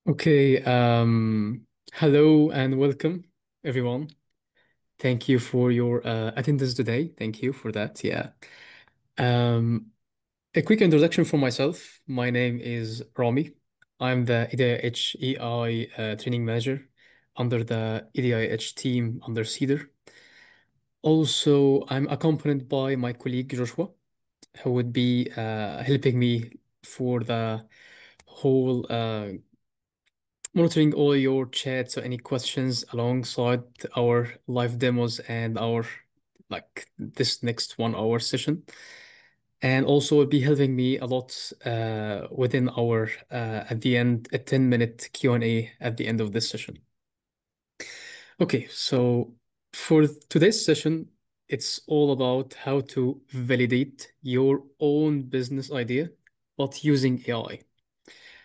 Okay, hello and welcome, everyone. Thank you for your attendance today. Thank you for that. Yeah. Um, a quick introduction for myself. My name is Rami. I'm the EDIH training manager under the EDIH team under Cedar. Also, I'm accompanied by my colleague Joshua, who would be helping me for the whole monitoring all your chats or any questions alongside our live demos and our this next 1 hour session. And also will be helping me a lot within our at the end a 10-minute Q&A at the end of this session. Okay, so for today's session, it's all about how to validate your own business idea, but using AI.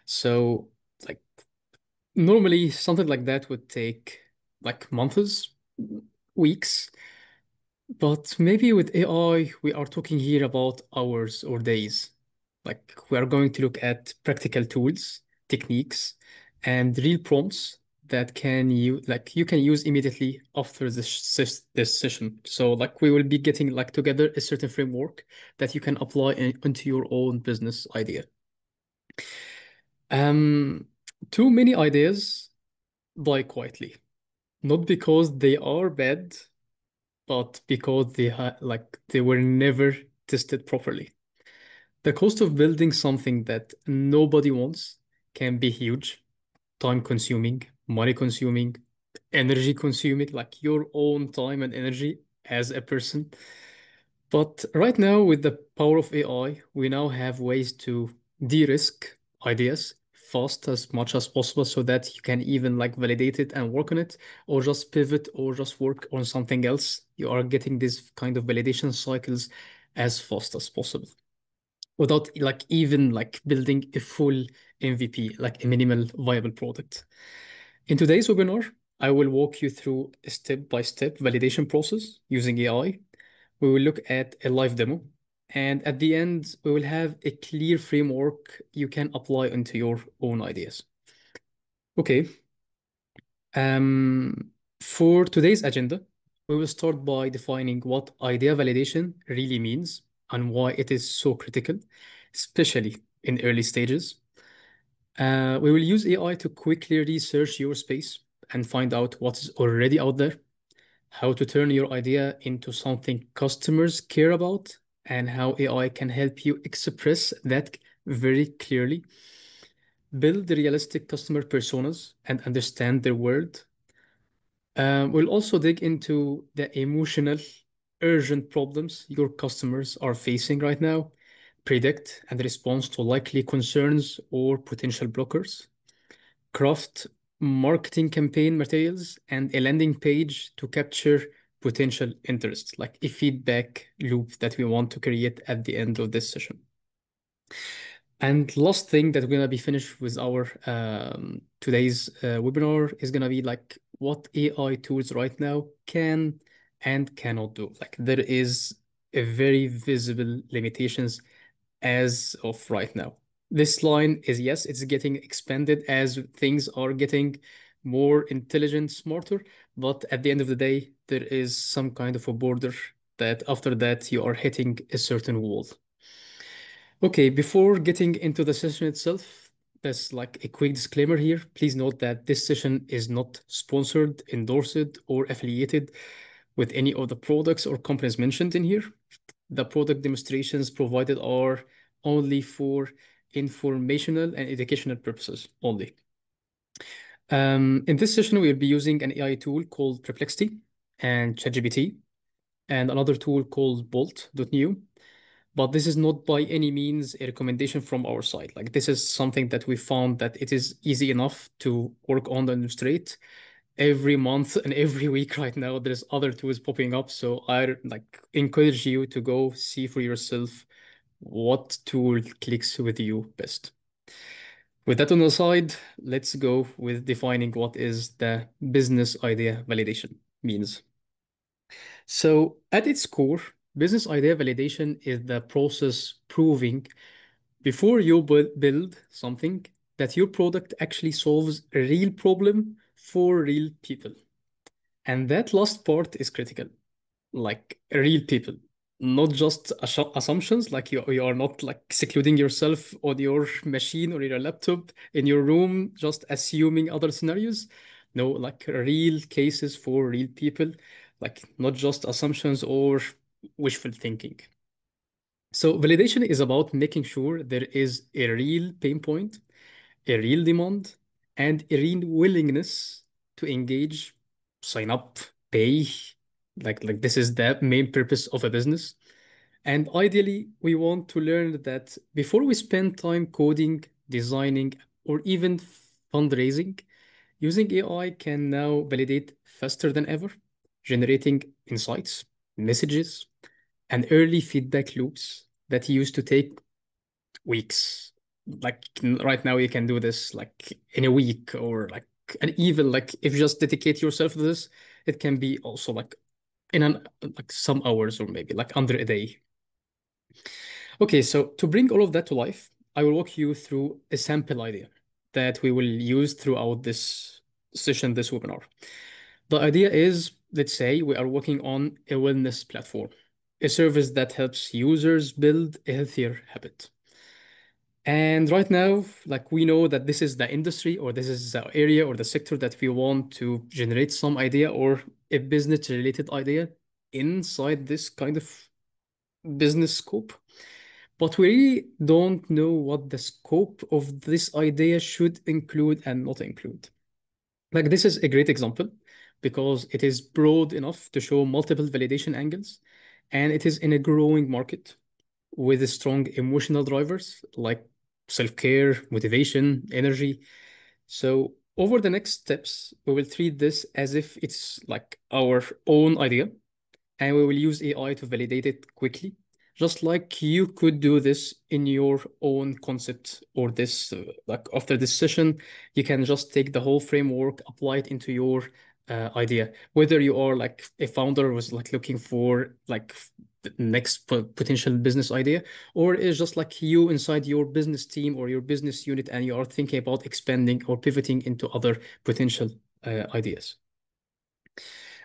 So like normally, something like that would take like months, weeks, but maybe with AI, we are talking here about hours or days. Like we are going to look at practical tools, techniques, and real prompts that you can use immediately after this session. So like we will be getting like together a certain framework that you can apply into your own business idea. Um, Too many ideas die quietly. Not because they are bad, but because they were never tested properly. The cost of building something that nobody wants can be huge, time consuming, money consuming, energy consuming, like your own time and energy as a person. But right now, with the power of AI, we now have ways to de-risk ideas fast as much as possible so that you can even like validate it and work on it, or just pivot or just work on something else. You are getting these kind of validation cycles as fast as possible without like even like building a full MVP, like a minimal viable product. In today's webinar, I will walk you through a step-by-step validation process using AI. We will look at a live demo, and at the end, we will have a clear framework you can apply into your own ideas. Okay, for today's agenda, we will start by defining what idea validation really means and why it is so critical, especially in early stages. We will use AI to quickly research your space and find out what is already out there, how to turn your idea into something customers care about, and how AI can help you express that very clearly. Build realistic customer personas and understand their world. We'll also dig into the emotional, urgent problems your customers are facing right now, predict and respond to likely concerns or potential blockers, craft marketing campaign materials and a landing page to capture potential interest, like a feedback loop that we want to create at the end of this session. And last thing that we're gonna be finished with our today's webinar is gonna be like what AI tools right now can and cannot do. Like there is a very visible limitations as of right now. This line is yes, it's getting expanded as things are getting more intelligent, smarter, but at the end of the day, there is some kind of a border that after that you are hitting a certain wall. Okay, before getting into the session itself, there's like a quick disclaimer here. Please note that this session is not sponsored, endorsed, or affiliated with any of the products or companies mentioned in here. The product demonstrations provided are only for informational and educational purposes only. In this session, we'll be using an AI tool called Perplexity and ChatGPT, and another tool called Bolt.new. But this is not by any means a recommendation from our side. Like this is something that we found that it is easy enough to work on and illustrate. Every month and every week right now, there's other tools popping up. So I like encourage you to go see for yourself what tool clicks with you best. With that on the side, let's go with defining what is the business idea validation means. So at its core, business idea validation is the process proving before you build something that your product actually solves a real problem for real people. And that last part is critical, like real people, not just assumptions, like you are not like secluding yourself on your machine or your laptop in your room, just assuming other scenarios. No, like real cases for real people, like not just assumptions or wishful thinking. So validation is about making sure there is a real pain point, a real demand, and a real willingness to engage, sign up, pay. Like this is the main purpose of a business. And ideally, we want to learn that before we spend time coding, designing, or even fundraising, using AI can now validate faster than ever, generating insights, messages, and early feedback loops that used to take weeks. Like right now, you can do this like in a week or like, and even like if you just dedicate yourself to this, it can be also like in an like some hours or maybe like under a day. Okay, so to bring all of that to life, I will walk you through a sample idea that we will use throughout this session, this webinar. The idea is, let's say we are working on a wellness platform, a service that helps users build a healthier habit. And right now, like we know that this is the industry or this is the area or the sector that we want to generate some idea or a business related idea inside this kind of business scope. But we really don't know what the scope of this idea should include and not include. Like this is a great example because it is broad enough to show multiple validation angles and it is in a growing market with strong emotional drivers like self-care, motivation, energy. So over the next steps, we will treat this as if it's like our own idea and we will use AI to validate it quickly, just like you could do this in your own concept or this, like after this session, you can just take the whole framework, apply it into your idea. Whether you are like a founder was like looking for like the next potential business idea, or it's just like you inside your business team or your business unit and you are thinking about expanding or pivoting into other potential ideas.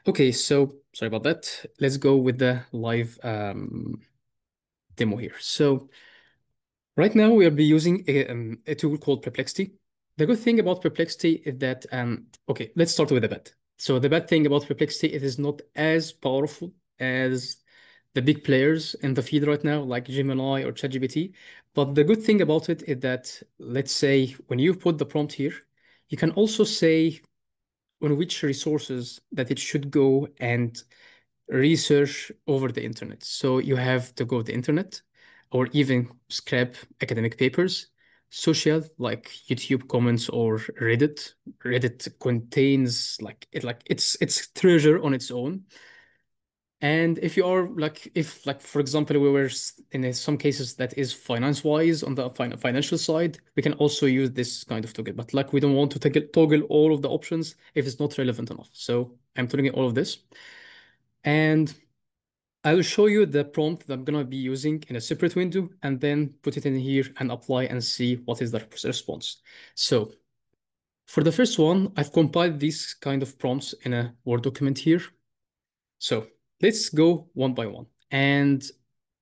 Okay, so sorry about that. Let's go with the live demo here. So right now we'll be using a tool called Perplexity. The good thing about Perplexity is that, okay, let's start with the bad. So the bad thing about Perplexity, it is not as powerful as the big players in the field right now, like Gemini or ChatGPT. But the good thing about it is that, let's say, when you put the prompt here, you can also say on which resources that it should go and research over the internet. So you have to go to the internet or even scrap academic papers, social like YouTube comments or Reddit. Reddit contains like it's treasure on its own. And if you are like if like for example we were some cases that is finance wise on the financial side, we can also use this kind of toggle. But like we don't want to toggle all of the options if it's not relevant enough. So I'm toggling all of this. And I will show you the prompt that I'm gonna be using in a separate window and then put it in here and apply and see what is the response. So for the first one, I've compiled these kind of prompts in a Word document here. So let's go one by one. And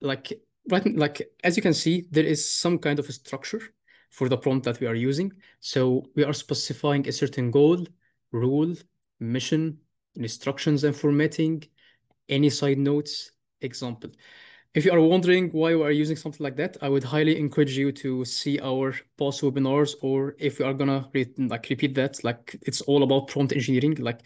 like like as you can see, there is some kind of a structure for the prompt that we are using. So we are specifying a certain goal, rule, mission, instructions and formatting, any side notes, example. If you are wondering why we are using something like that, I would highly encourage you to see our past webinars, or if we are gonna repeat that, like it's all about prompt engineering, like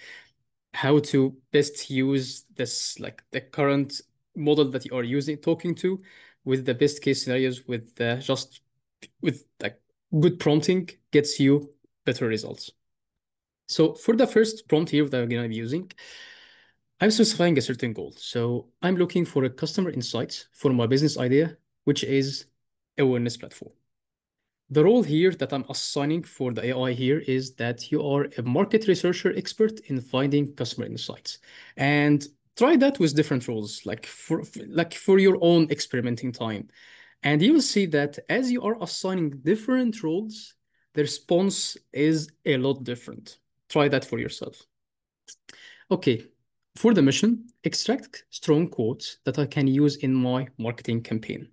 how to best use this, like the current model that you are using, talking to, with the best case scenarios, with just with like good prompting gets you better results. So for the first prompt here that I'm gonna be using, I'm specifying a certain goal. So I'm looking for a customer insights for my business idea, which is a wellness platform. The role here that I'm assigning for the AI here is that you are a market researcher expert in finding customer insights. And try that with different roles, like for your own experimenting time. And you will see that as you are assigning different roles, the response is a lot different. Try that for yourself. Okay, for the mission, extract strong quotes that I can use in my marketing campaign.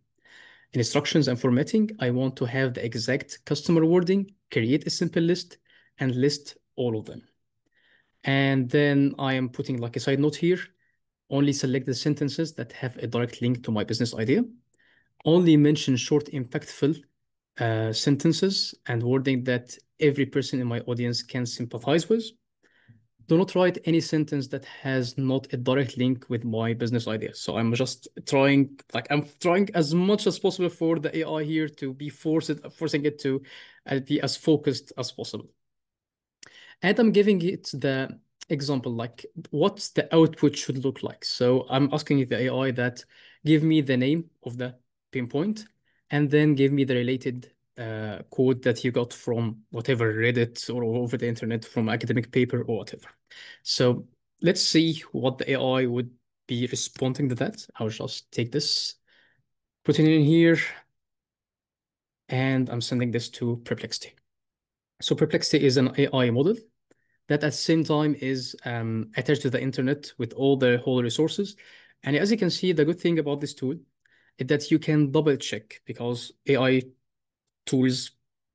In instructions and formatting, I want to have the exact customer wording, create a simple list, and list all of them. And then I am putting like a side note here, only select the sentences that have a direct link to my business idea. Only mention short, impactful sentences and wording that every person in my audience can sympathize with. Do not write any sentence that has not a direct link with my business idea. So I'm just trying, like I'm trying as much as possible for the AI here to be forcing it to be as focused as possible. And I'm giving it the example, like what the output should look like. So I'm asking the AI that give me the name of the pinpoint and then give me the related code that you got from whatever Reddit or over the internet from academic paper or whatever. So let's see what the AI would be responding to that. I'll just take this, put it in here, and I'm sending this to Perplexity. So Perplexity is an AI model that at the same time is attached to the internet with all the whole resources. And as you can see, the good thing about this tool is that you can double check because AI tools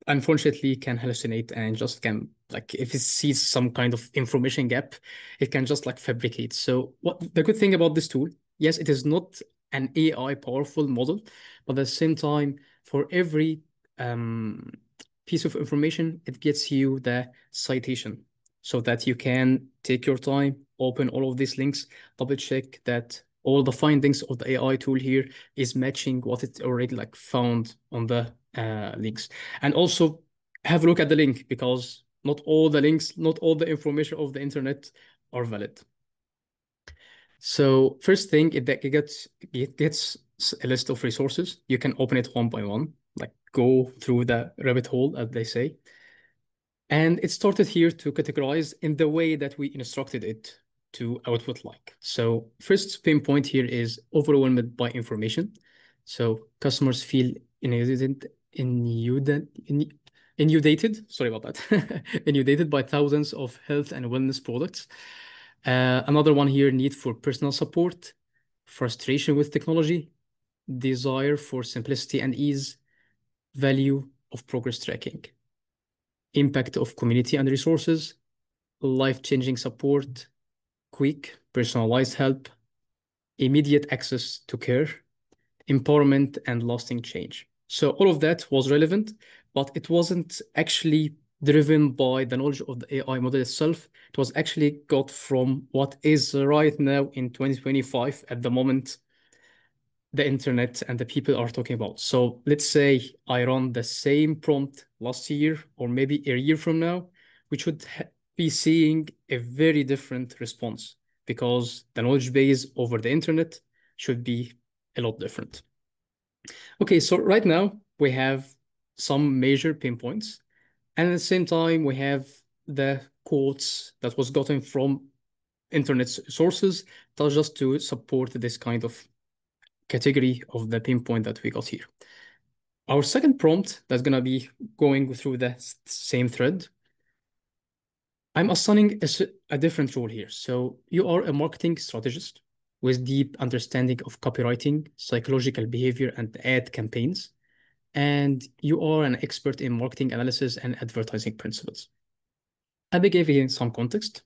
unfortunately can hallucinate and just can like if it sees some kind of information gap, it can just like fabricate. So what the good thing about this tool, yes, it is not an AI powerful model, but at the same time, for every um, piece of information, it gets you the citation so that you can take your time, open all of these links, double check that all the findings of the AI tool here is matching what it already like found on the links. And also have a look at the link because not all the links, not all the information of the internet are valid. So first thing, it gets a list of resources. You can open it one by one, like go through the rabbit hole, as they say. And it started here to categorize in the way that we instructed it to output like. So first pinpoint here is overwhelmed by information. So customers feel inundated, inundated, sorry about that, inundated by thousands of health and wellness products. Another one here, need for personal support, frustration with technology, desire for simplicity and ease, value of progress tracking, impact of community and resources, life-changing support, quick, personalized help, immediate access to care, empowerment, and lasting change. So all of that was relevant, but it wasn't actually driven by the knowledge of the AI model itself. It was actually got from what is right now in 2025 at the moment the internet and the people are talking about. So let's say I run the same prompt last year or maybe a year from now, we should be seeing a very different response because the knowledge base over the internet should be a lot different. Okay, so right now we have some major pinpoints, and at the same time we have the quotes that was gotten from internet sources that just to support this kind of category of the pinpoint that we got here. Our second prompt that's going to be going through the same thread. I'm assigning a different role here. So you are a marketing strategist with deep understanding of copywriting, psychological behavior, and ad campaigns. And you are an expert in marketing analysis and advertising principles. I'll be giving some context.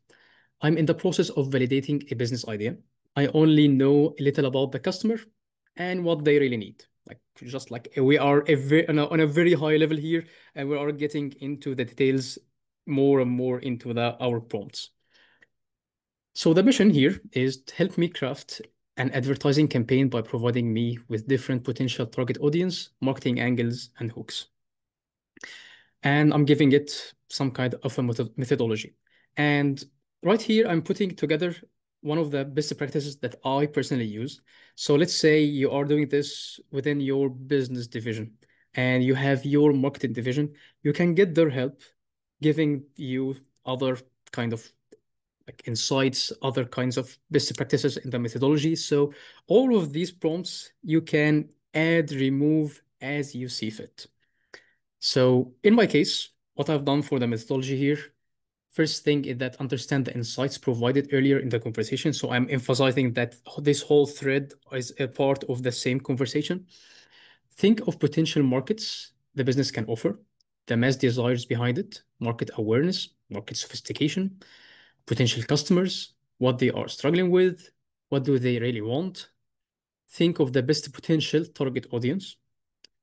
I'm in the process of validating a business idea. I only know a little about the customer and what they really need. Like just like we are on a very high level here, and we are getting into the details more and more into our prompts. So the mission here is to help me craft an advertising campaign by providing me with different potential target audience, marketing angles, and hooks. And I'm giving it some kind of a methodology. And right here, I'm putting together one of the best practices that I personally use. So let's say you are doing this within your business division and you have your marketing division, you can get their help giving you other kind of like insights, other kinds of best practices in the methodology. So all of these prompts you can add, remove as you see fit. So in my case, what I've done for the methodology here, first thing is that understand the insights provided earlier in the conversation. So I'm emphasizing that this whole thread is a part of the same conversation. Think of potential markets the business can offer, the mass desires behind it, market awareness, market sophistication, potential customers, what they are struggling with, what do they really want. Think of the best potential target audience.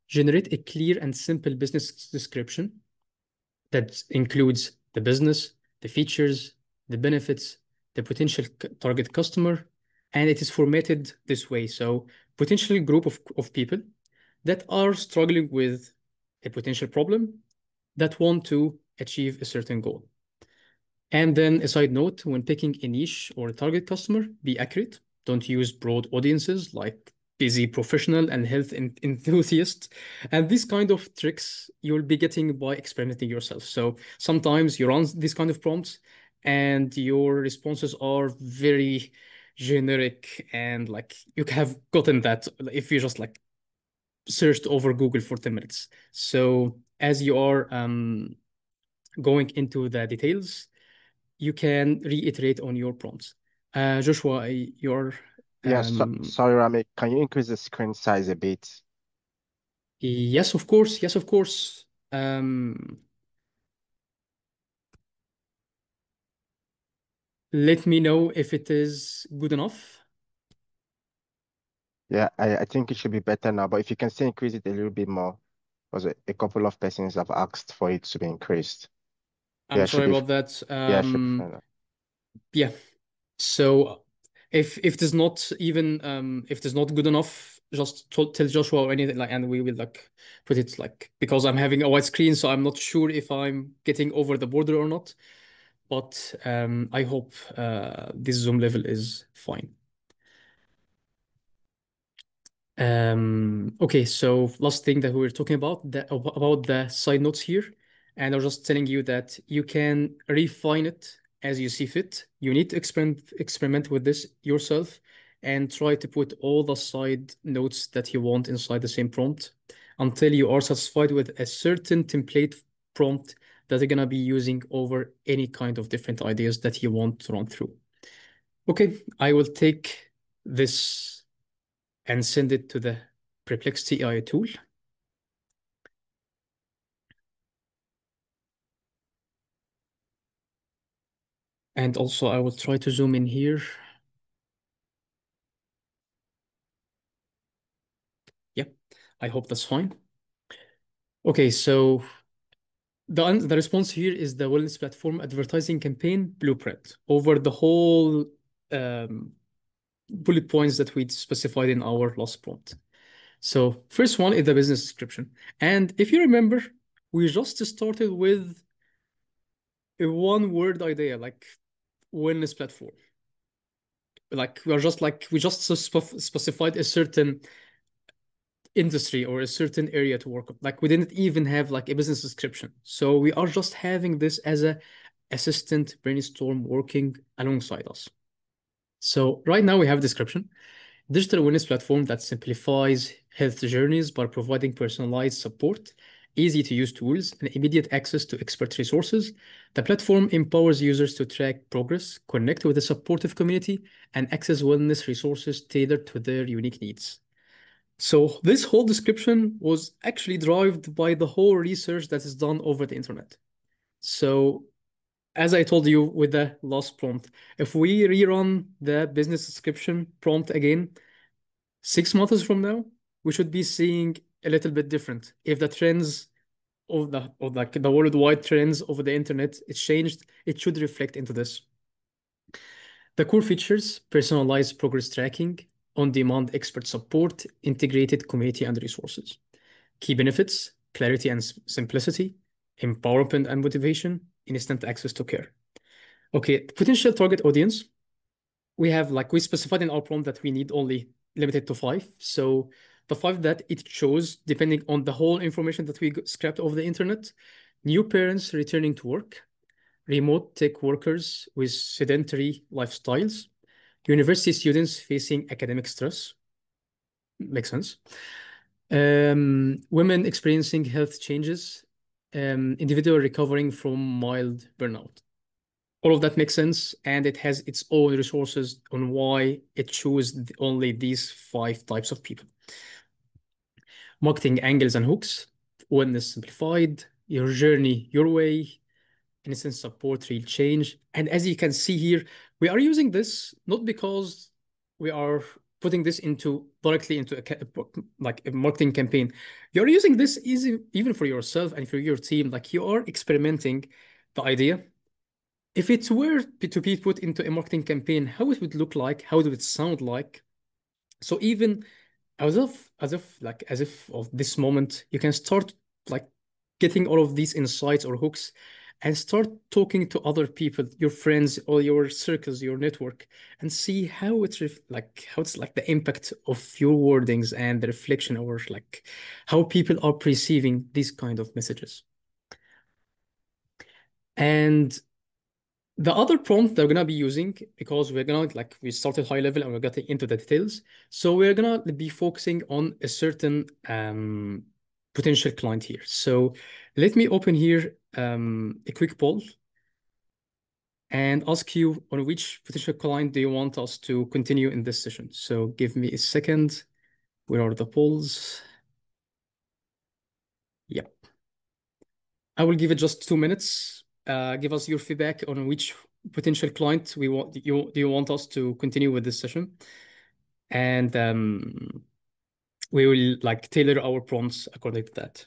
Generate a clear and simple business description that includes the business, the features, the benefits, the potential target customer, and it is formatted this way. So potential group of people that are struggling with a potential problem that want to achieve a certain goal. And then a side note, when picking a niche or a target customer, be accurate. Don't use broad audiences like busy professional and health enthusiasts. And these kind of tricks you'll be getting by experimenting yourself. So sometimes you run these kind of prompts and your responses are very generic and like you have gotten that if you just like searched over Google for 10 minutes. So as you are going into the details, you can reiterate on your prompts. Joshua, your Yeah, um, sorry, Rami. Can you increase the screen size a bit? yes, of course, yes, of course. Let me know if it is good enough. Yeah, I think it should be better now, but if you can still increase it a little bit more, because a couple of persons have asked for it to be increased. Yeah, I'm it should sorry be, about that. yeah, it should be fine now. Yeah. So if it is not even if it is not good enough, just tell Joshua or anything like, and we will like put it like because I'm having a white screen, so I'm not sure if I'm getting over the border or not. But I hope this zoom level is fine. Okay, so last thing that we were talking about about the side notes here, and I was just telling you that you can refine it as you see fit. You need to experiment with this yourself and try to put all the side notes that you want inside the same prompt until you are satisfied with a certain template prompt that you're gonna be using over any kind of different ideas that you want to run through. Okay, I will take this and send it to the Perplexity AI tool. And also I will try to zoom in here. Yeah, I hope that's fine. Okay, so the response here is the wellness platform advertising campaign blueprint over the whole um, bullet points that we specified in our last prompt. So first one is the business description. And if you remember, we just started with a one word idea like wellness platform. Like we just specified a certain industry or a certain area to work on. Like we didn't even have like a business description. So we are just having this as a assistant brainstorm working alongside us. So right now we have description, digital awareness platform that simplifies health journeys by providing personalized support, easy to use tools, and immediate access to expert resources. The platform empowers users to track progress, connect with a supportive community, and access wellness resources tailored to their unique needs. So this whole description was actually derived by the whole research that is done over the internet. So as I told you with the last prompt, if we rerun the business description prompt again, 6 months from now, we should be seeing a little bit different. If the trends of like the worldwide trends over the internet, it's changed, it should reflect into this. The core features, personalized progress tracking, on-demand expert support, integrated community and resources. Key benefits, clarity and simplicity, empowerment and motivation, instant access to care. Okay, potential target audience. We have like we specified in our prompt that we need only limited to five. So the five that it shows, depending on the whole information that we scrapped over the internet, new parents returning to work, remote tech workers with sedentary lifestyles, university students facing academic stress. Makes sense. Women experiencing health changes, individual recovering from mild burnout. All of that makes sense, and it has its own resources on why it chose only these five types of people. Marketing angles and hooks, wellness simplified, your journey, your way, instant support, real change. And as you can see here, we are using this not because we are putting this into directly into like a marketing campaign. You're using this easy even for yourself and for your team. Like you are experimenting the idea. If it were to be put into a marketing campaign, how it would look like, how it would sound like. So even as if of this moment, you can start like getting all of these insights or hooks and start talking to other people, your friends or your circles, your network, and see how it's like the impact of your wordings and the reflection or like how people are perceiving these kind of messages. And the other prompt that we're gonna be using, because we're gonna like we started high level and we're getting into the details, so we're gonna be focusing on a certain potential client here. So let me open here a quick poll and ask you on which potential client do you want us to continue in this session. So give me a second. Where are the polls? Yeah, I will give it just 2 minutes. Give us your feedback on which potential client we want you do you want us to continue with this session, and we will like tailor our prompts according to that.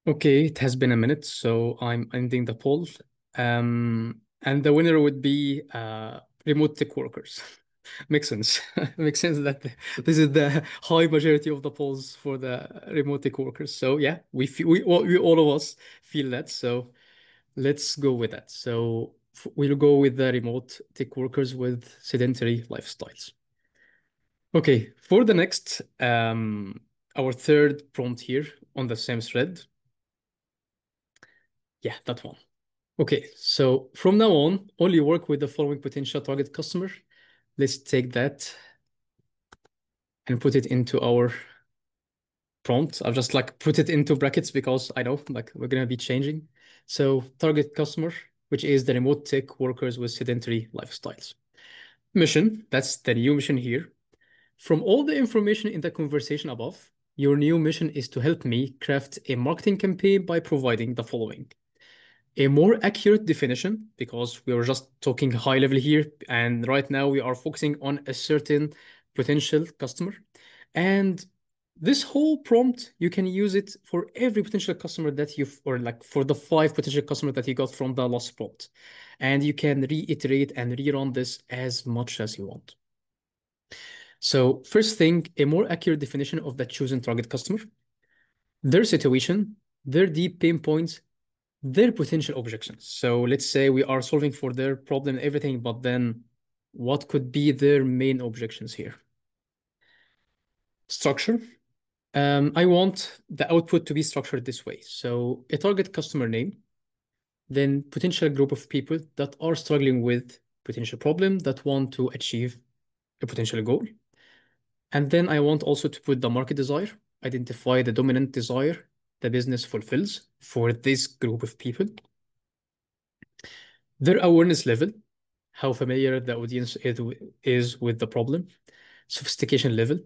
Okay, it has been a minute, so I'm ending the poll. And the winner would be remote tech workers. Makes sense. Makes sense that this is the high majority of the polls for the remote tech workers. So yeah, we all of us feel that. So let's go with that. So we'll go with the remote tech workers with sedentary lifestyles. Okay, for the next, our third prompt here on the same thread. Yeah, that one. Okay, so from now on, only work with the following potential target customer. Let's take that and put it into our prompt. I've just like put it into brackets because I know like we're gonna be changing. So target customer, which is the remote tech workers with sedentary lifestyles. Mission, that's the new mission here. From all the information in the conversation above, your new mission is to help me craft a marketing campaign by providing the following. A more accurate definition, because we were just talking high level here, and right now we are focusing on a certain potential customer. And this whole prompt, you can use it for every potential customer that you've, or like for the five potential customers that you got from the last prompt. And you can reiterate and rerun this as much as you want. So first thing, a more accurate definition of the chosen target customer, their situation, their deep pain points, their potential objections. So let's say we are solving for their problem and everything, but then what could be their main objections here? Structure. I want the output to be structured this way. So a target customer name, then potential group of people that are struggling with potential problem that want to achieve a potential goal. And then I want also to put the market desire, identify the dominant desire the business fulfills for this group of people. Their awareness level, how familiar the audience is with the problem, sophistication level,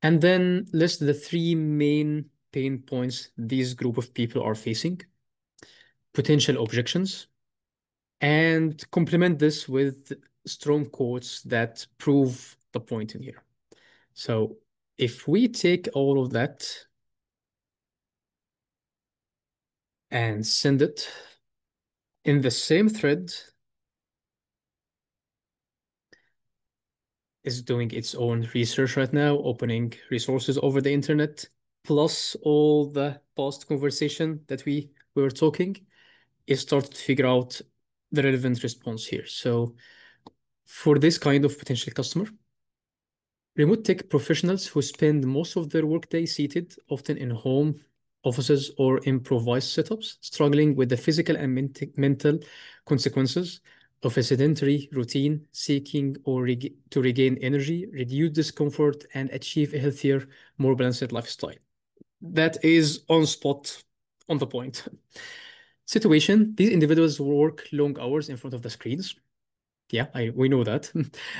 and then list the three main pain points these group of people are facing, potential objections, and complement this with strong quotes that prove the point in here. So if we take all of that and send it in the same thread, is doing its own research right now, opening resources over the internet, plus all the past conversation that we were talking, it started to figure out the relevant response here. So for this kind of potential customer, remote tech professionals who spend most of their workday seated, often in home offices or improvised setups, struggling with the physical and mental consequences of a sedentary routine, seeking to regain energy, reduce discomfort, and achieve a healthier, more balanced lifestyle. That is on spot, on the point. Situation, these individuals work long hours in front of the screens. Yeah, we know that.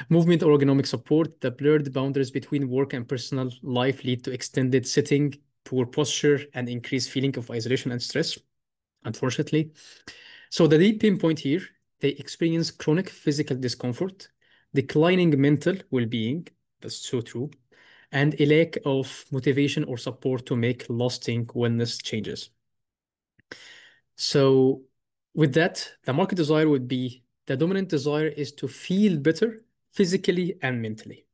Movement or ergonomic support, the blurred boundaries between work and personal life lead to extended sitting, poor posture, and increased feeling of isolation and stress, unfortunately. So the deep pinpoint here, they experience chronic physical discomfort, declining mental well-being, that's so true, and a lack of motivation or support to make lasting wellness changes. So with that, the market desire would be the dominant desire is to feel better physically and mentally,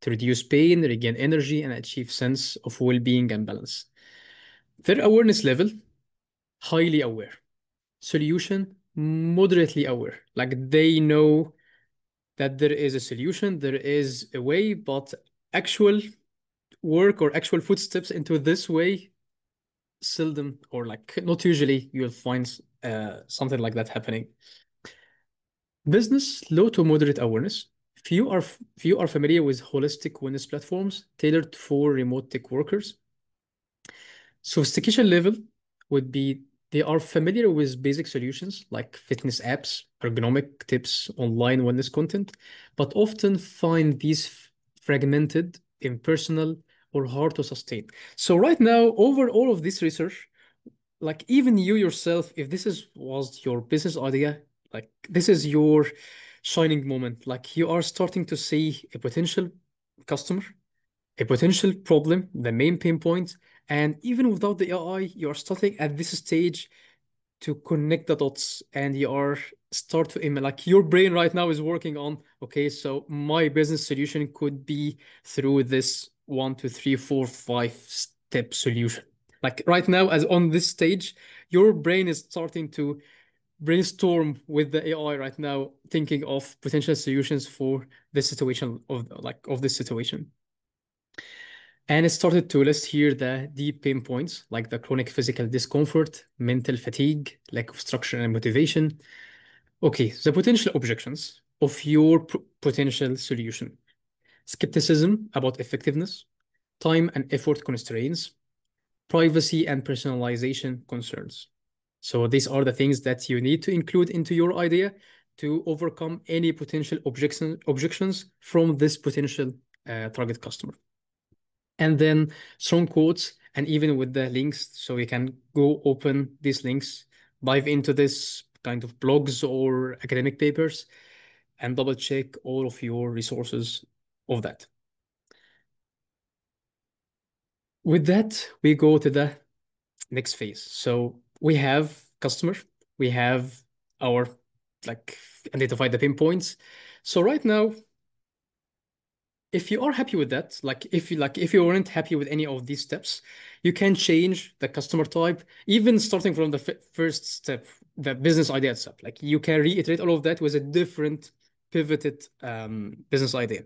to reduce pain, regain energy, and achieve sense of well-being and balance. Their awareness level, highly aware. Solution, moderately aware. Like they know that there is a solution, there is a way, but actual work or actual footsteps into this way, seldom or like not usually you'll find something like that happening. Business, low to moderate awareness. Few are familiar with holistic wellness platforms tailored for remote tech workers. Sophistication level would be they are familiar with basic solutions like fitness apps, ergonomic tips, online wellness content, but often find these fragmented, impersonal, or hard to sustain. So right now, over all of this research, like even you yourself, if was your business idea, like this is your shining moment, like you are starting to see a potential customer, a potential problem, the main pain point, and even without the AI, you are starting at this stage to connect the dots and you are start to like your brain right now is working on, okay, so my business solution could be through this 1 2 3 4 5 step solution. Like right now, as on this stage, your brain is starting to brainstorm with the AI right now, thinking of potential solutions for this situation of this situation. And it started to list here the deep pain points like the chronic physical discomfort, mental fatigue, lack of structure and motivation. Okay, the potential objections of your potential solution: skepticism about effectiveness, time and effort constraints, privacy and personalization concerns. So these are the things that you need to include into your idea to overcome any potential objections from this potential target customer. And then strong quotes and even with the links, so you can go open these links, dive into this kind of blogs or academic papers and double check all of your resources of that. With that, we go to the next phase. So we have customer, we have our like identify the pinpoints. So right now, if you are happy with that, if you weren't happy with any of these steps, you can change the customer type, even starting from the first step, the business idea itself. Like you can reiterate all of that with a different pivoted business idea.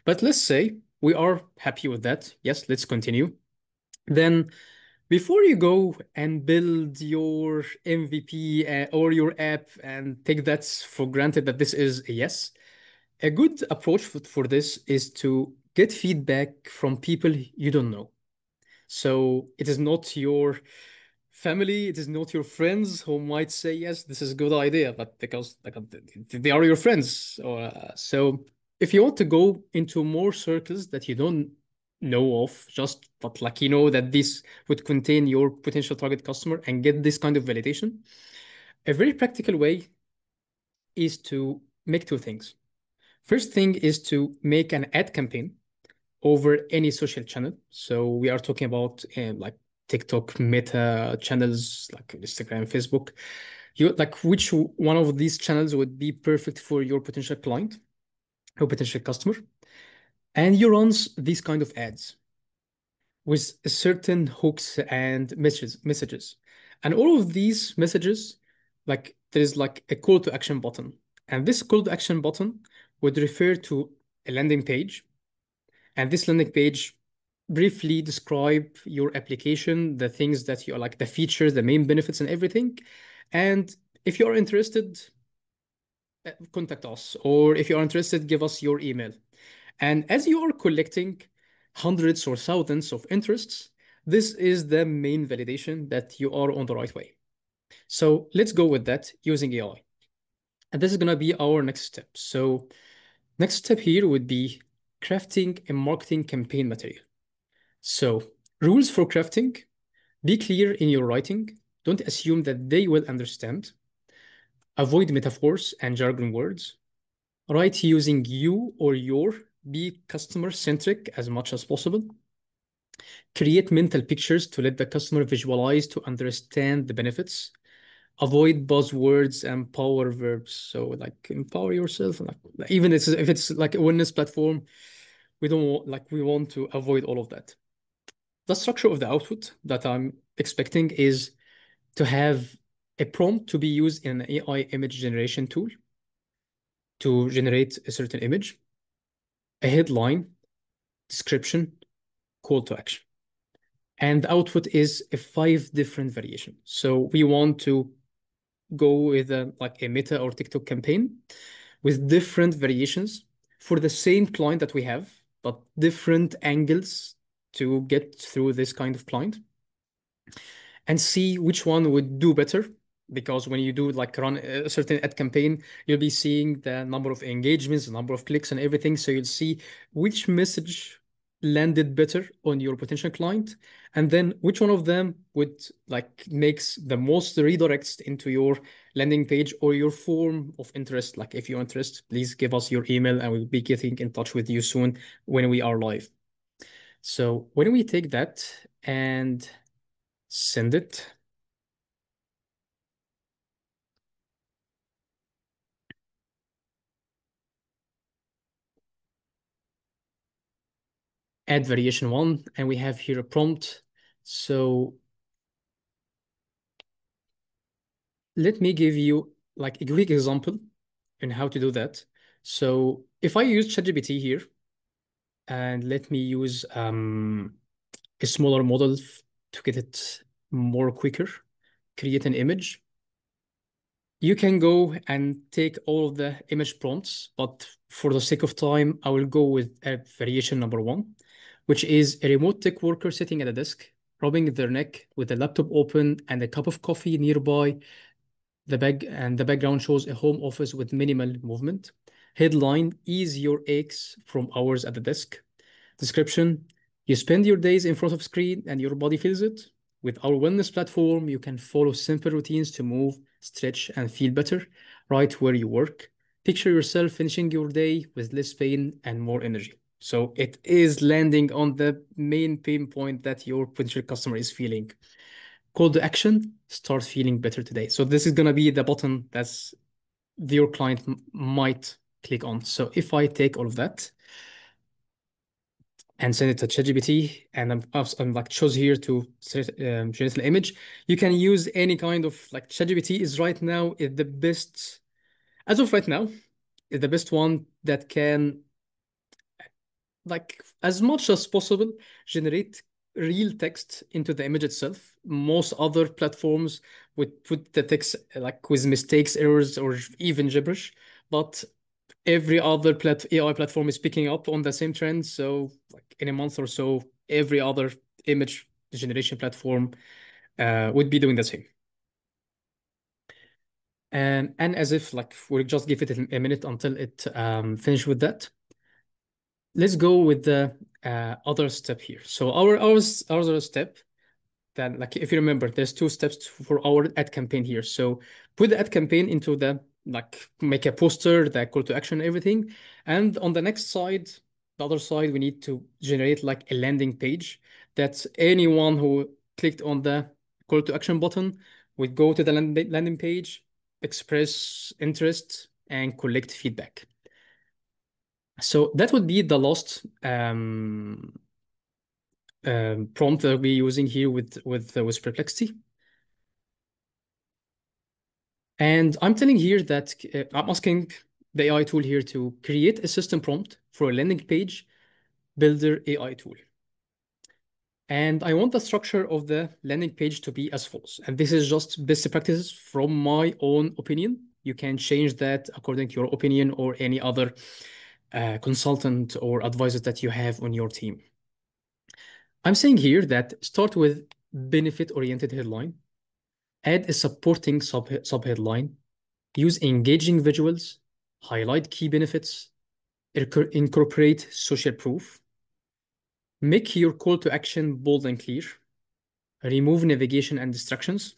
But let's say we are happy with that. Yes, let's continue. Then before you go and build your MVP or your app and take that for granted that this is a yes, a good approach for this is to get feedback from people you don't know. So it is not your family, it is not your friends who might say, yes, this is a good idea, but because like, they are your friends. So if you want to go into more circles that you don't know of, just but like you know that this would contain your potential target customer and get this kind of validation, a very practical way is to make two things. First thing is to make an ad campaign over any social channel. So we are talking about like TikTok, Meta channels like Instagram, Facebook. You like which one of these channels would be perfect for your potential client or potential customer? And you run these kind of ads with certain hooks and messages. And all of these messages, like there is like a call to action button. And this call to action button would refer to a landing page. And this landing page briefly describe your application, the things that you are like the features, the main benefits and everything. And if you are interested, contact us. Or if you are interested, give us your email. And as you are collecting hundreds or thousands of interests, this is the main validation that you are on the right way. So let's go with that using AI. And this is going to be our next step. So next step here would be crafting a marketing campaign material. So rules for crafting, be clear in your writing. Don't assume that they will understand. Avoid metaphors and jargon words. Write using you or your. Be customer centric as much as possible. Create mental pictures to let the customer visualize to understand the benefits. Avoid buzzwords and power verbs. So like empower yourself. Like even if it's like a wellness platform, we don't want, like we want to avoid all of that. The structure of the output that I'm expecting is to have a prompt to be used in an AI image generation tool to generate a certain image, a headline, description, call to action. And the output is a five different variation. So we want to go with like a Meta or TikTok campaign with different variations for the same client that we have, but different angles to get through this kind of client and see which one would do better. Because when you do like run a certain ad campaign, you'll be seeing the number of engagements, the number of clicks and everything. So you'll see which message landed better on your potential client, and then which one of them would like makes the most redirects into your landing page or your form of interest. Like if you're interested, please give us your email and we'll be getting in touch with you soon when we are live. So when we take that and send it, add variation one, and we have here a prompt. So let me give you like a quick example in how to do that. So if I use ChatGPT here, and let me use a smaller model to get it more quicker, create an image. You can go and take all of the image prompts, but for the sake of time, I will go with variation number one, which is a remote tech worker sitting at a desk, rubbing their neck with a laptop open and a cup of coffee nearby. The background shows a home office with minimal movement. Headline: Ease your aches from hours at the desk. Description: You spend your days in front of screen and your body feels it. With our wellness platform, you can follow simple routines to move, stretch, and feel better right where you work. Picture yourself finishing your day with less pain and more energy. So it is landing on the main pain point that your potential customer is feeling. Call to action: start feeling better today. So this is going to be the button that's your client might click on. So if I take all of that and send it to ChatGPT, and I'm like chose here to generate an image. You can use any kind of like ChatGPT is right now is the best as of right now is the best one that can like as much as possible generate real text into the image itself. Most other platforms would put the text like with mistakes, errors, or even gibberish, but every other AI platform is picking up on the same trend. So, like in a month or so, every other image generation platform would be doing the same. And as if like we'll just give it a minute until it finish with that. Let's go with the other step here. So our other step, then like if you remember, there's two steps for our ad campaign here. So put the ad campaign into the like make a poster, the call to action, everything. And on the next side, the other side, we need to generate like a landing page that anyone who clicked on the call to action button would go to the landing page, express interest, and collect feedback. So that would be the last prompt that we're using here with Perplexity. And I'm telling here that I'm asking the AI tool here to create a system prompt for a landing page builder AI tool. And I want the structure of the landing page to be as follows. And this is just best practices from my own opinion. You can change that according to your opinion or any other consultant or advisor that you have on your team. I'm saying here that start with benefit-oriented headline, add a supporting subheadline, use engaging visuals, highlight key benefits, incorporate social proof, make your call to action bold and clear, remove navigation and distractions,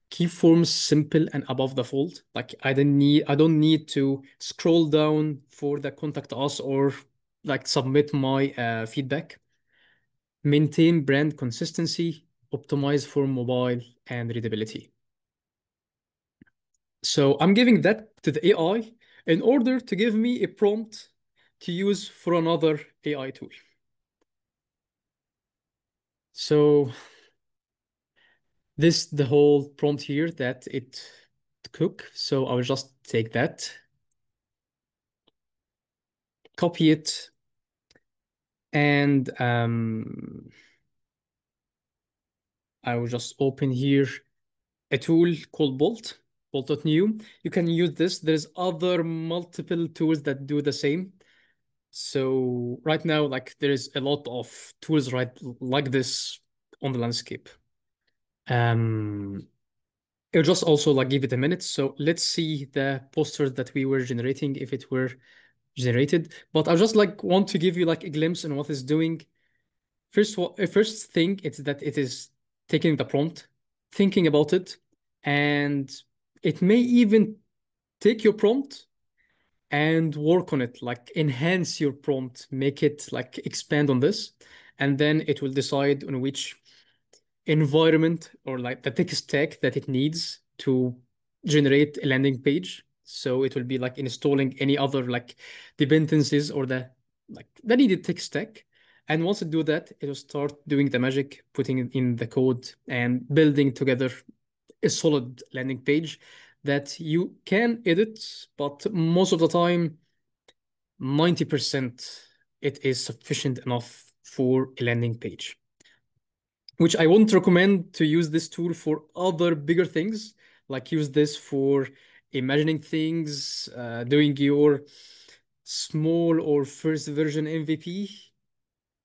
keep forms simple and above the fold. Like I don't need to scroll down for the contact us or like submit my feedback. Maintain brand consistency, optimize for mobile and readability. So I'm giving that to the AI in order to give me a prompt to use for another AI tool. So this the whole prompt here that it took. So I will just take that, copy it, and I will just open here a tool called Bolt.new. You can use this. There's other multiple tools that do the same. So right now, like there is a lot of tools right like this on the landscape. Um, it'll just also like give it a minute. So let's see the posters that we were generating if it were generated. But I just like want to give you like a glimpse on what it's doing. First thing is that it is taking the prompt, thinking about it, and it may even take your prompt and work on it, like enhance your prompt, make it like expand on this, and then it will decide on which environment or like the tech stack that it needs to generate a landing page. So it will be like installing any other like dependencies or the needed tech stack. And once it do that, it will start doing the magic, putting it in the code and building together a solid landing page that you can edit, but most of the time, 90% it is sufficient enough for a landing page, which I won't recommend to use this tool for other bigger things, like use this for imagining things, doing your small or first version MVP,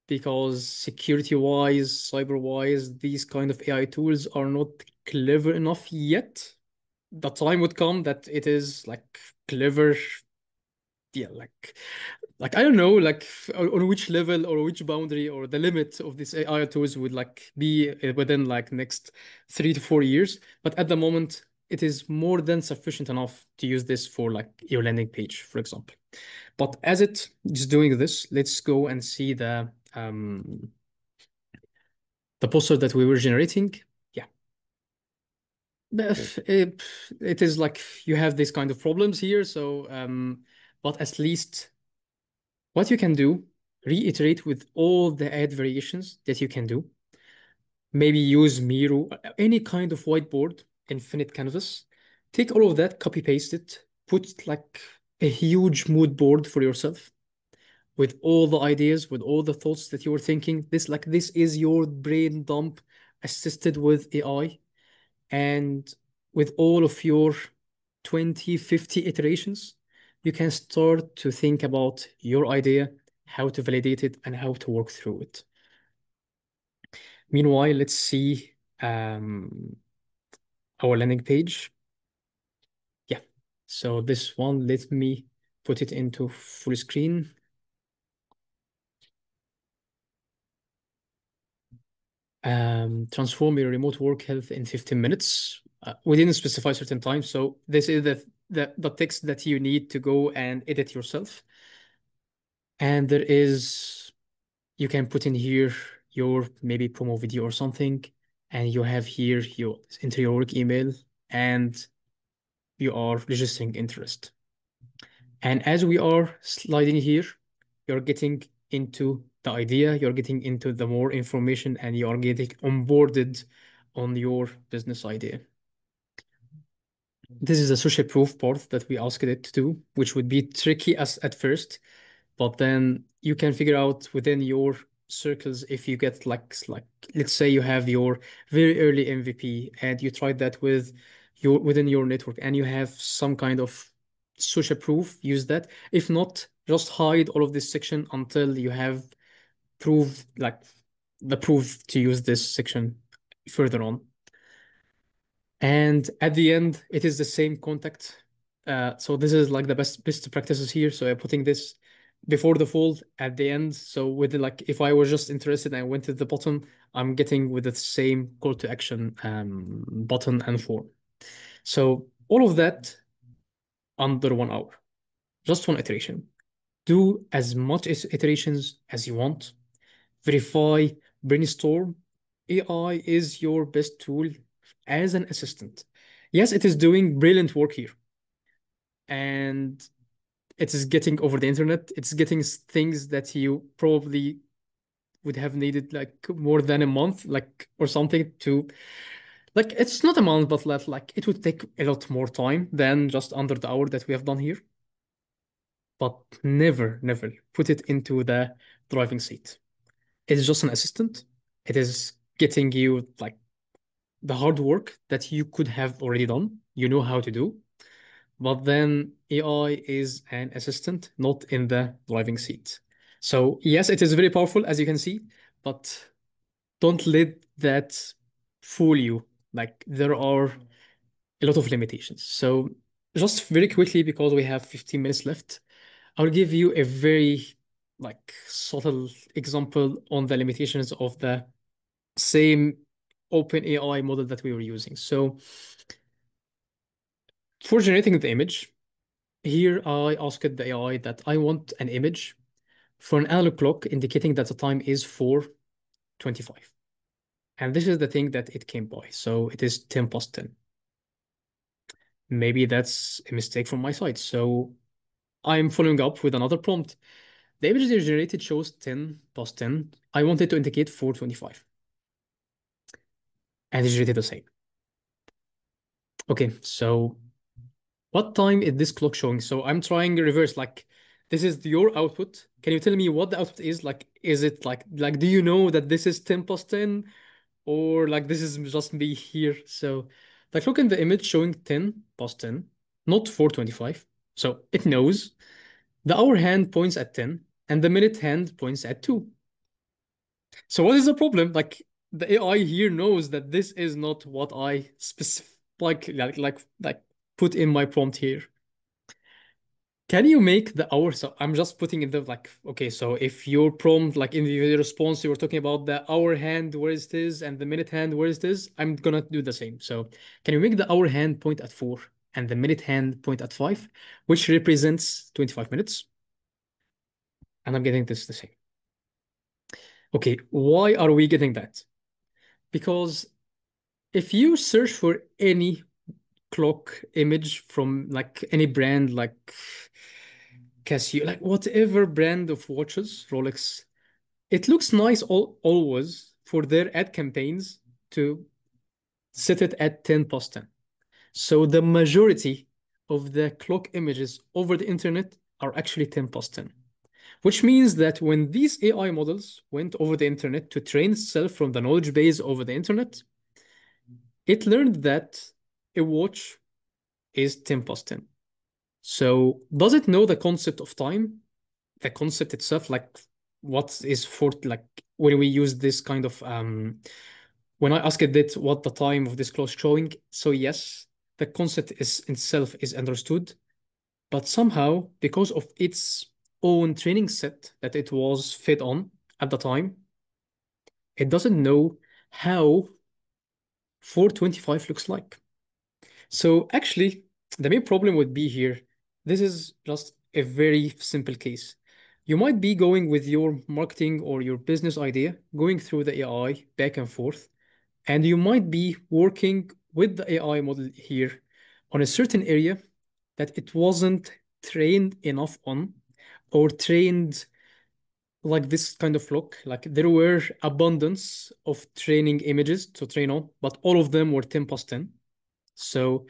because security-wise, cyber-wise, these kind of AI tools are not clever enough yet. The time would come that it is like clever, yeah, like I don't know, like on which level or which boundary or the limit of these AI tools would like be within like next 3 to 4 years. But at the moment, it is more than sufficient enough to use this for like your landing page, for example. But as it is doing this, let's go and see the poster that we were generating. Yeah. Mm. It is like you have this kind of problems here. So, but at least what you can do, reiterate with all the add variations that you can do. Maybe use Miro, any kind of whiteboard, infinite canvas. Take all of that, copy paste it, put like a huge mood board for yourself with all the ideas, with all the thoughts that you were thinking. This is your brain dump assisted with AI. And with all of your 20, 50 iterations, you can start to think about your idea, how to validate it, and how to work through it. Meanwhile, let's see our landing page. Yeah. So this one, let me put it into full screen. Transform your remote work health in 15 minutes. We didn't specify certain time, so this is the text that you need to go and edit yourself. And you can put in here your maybe promo video or something, and you have here your enter your work email, and you are registering interest. And as we are sliding here, you're getting into the idea, you're getting into the more information, and you are getting onboarded on your business idea. This is a social proof part that we asked it to do, which would be tricky as at first, but then you can figure out within your circles if you get like let's say you have your very early MVP and you tried that with your within your network and you have some kind of social proof, use that. If not, just hide all of this section until you have proof like the proof to use this section further on. And at the end, it is the same contact. So this is like the best practices here. So I'm putting this before the fold at the end. So with the, like, if I was just interested and I went to the bottom, I'm getting with the same call to action button and form. So all of that under 1 hour, just one iteration. Do as much as iterations as you want. Verify, brainstorm. AI is your best tool as an assistant. Yes, it is doing brilliant work here, and it is getting over the internet. It's getting things that you probably would have needed like more than a month, like or something to like. It's not a month, but like it would take a lot more time than just under the hour that we have done here. But never, never put it into the driving seat. It is just an assistant. It is getting you like the hard work that you could have already done, you know how to do. But then AI is an assistant, not in the driving seat. So, yes, it is very powerful, as you can see, but don't let that fool you. Like, there are a lot of limitations. So, just very quickly, because we have 15 minutes left, I'll give you a very like subtle example on the limitations of the same open AI model that we were using. So for generating the image, here I asked the AI that I want an image for an analog clock indicating that the time is 4:25. And this is the thing that it came by. So it is 10 past 10. Maybe that's a mistake from my side. So I'm following up with another prompt. The image they generated shows 10 past 10. I want it to indicate 4:25. And it generated the same. Okay, so what time is this clock showing? So I'm trying reverse, like this is your output. Can you tell me what the output is? Like, is it like do you know that this is 10 past 10? Or like this is just me here? So like look in the image showing 10 past 10, not 4:25. So it knows the hour hand points at 10 and the minute hand points at 2. So what is the problem? Like the AI here knows that this is not what I specific like put in my prompt here. Can you make the hour? So I'm just putting in the like, okay, so if your prompt, like in the response, you were talking about the hour hand where it is and the minute hand where it is, I'm gonna do the same. So can you make the hour hand point at 4 and the minute hand point at 5, which represents 25 minutes? And I'm getting this the same. Okay, why are we getting that? Because if you search for any clock image from like any brand like Casio, like whatever brand of watches, Rolex, it looks nice always for their ad campaigns to set it at 10 past 10. So the majority of the clock images over the internet are actually 10 past 10, which means that when these AI models went over the internet to train itself from the knowledge base over the internet, it learned that a watch is 10 past 10. So does it know the concept of time? The concept itself, like what is for like when we use this kind of when I asked it what the time of this clock showing, so yes, the concept is itself is understood, but somehow because of its own training set that it was fed on at the time, it doesn't know how 4:25 looks like. So actually, the main problem would be here. This is just a very simple case. You might be going with your marketing or your business idea, going through the AI back and forth, and you might be working with the AI model here on a certain area that it wasn't trained enough on or trained like this kind of look. Like there were abundance of training images to train on, but all of them were 10 past 10. So,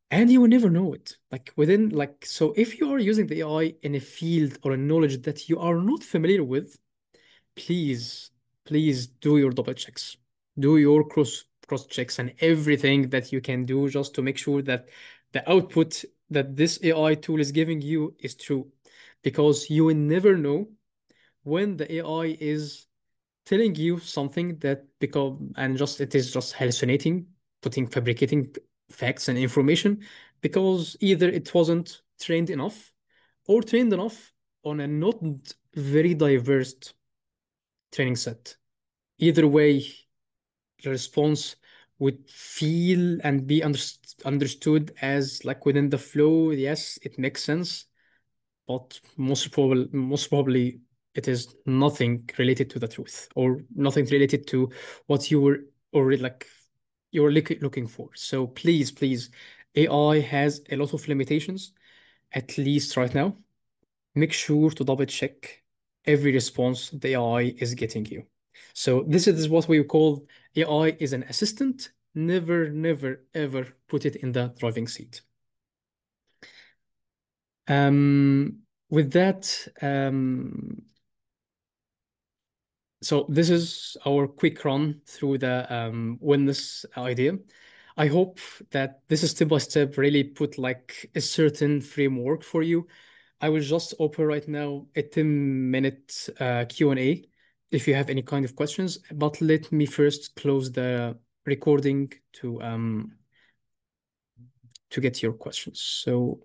and you will never know it. Like within, like, so if you are using the AI in a field or a knowledge that you are not familiar with, please, please do your double checks. Do your cross checks and everything that you can do just to make sure that the output that this AI tool is giving you is true. Because you will never know when the AI is telling you something that become and just it is just hallucinating, fabricating facts and information because either it wasn't trained enough or trained enough on a not very diverse training set. Either way, the response would feel and be understood as like within the flow. Yes, it makes sense, but most probably it is nothing related to the truth or nothing related to what you were already like you were looking for. So please, please, AI has a lot of limitations, at least right now. Make sure to double check every response the AI is getting you. So this is what we call AI is an assistant. Never, never, ever put it in the driving seat. With that, so this is our quick run through the wellness idea. I hope that this is step by step really put like a certain framework for you. I will just open right now a 10-minute Q&A if you have any kind of questions, but let me first close the recording to get your questions. So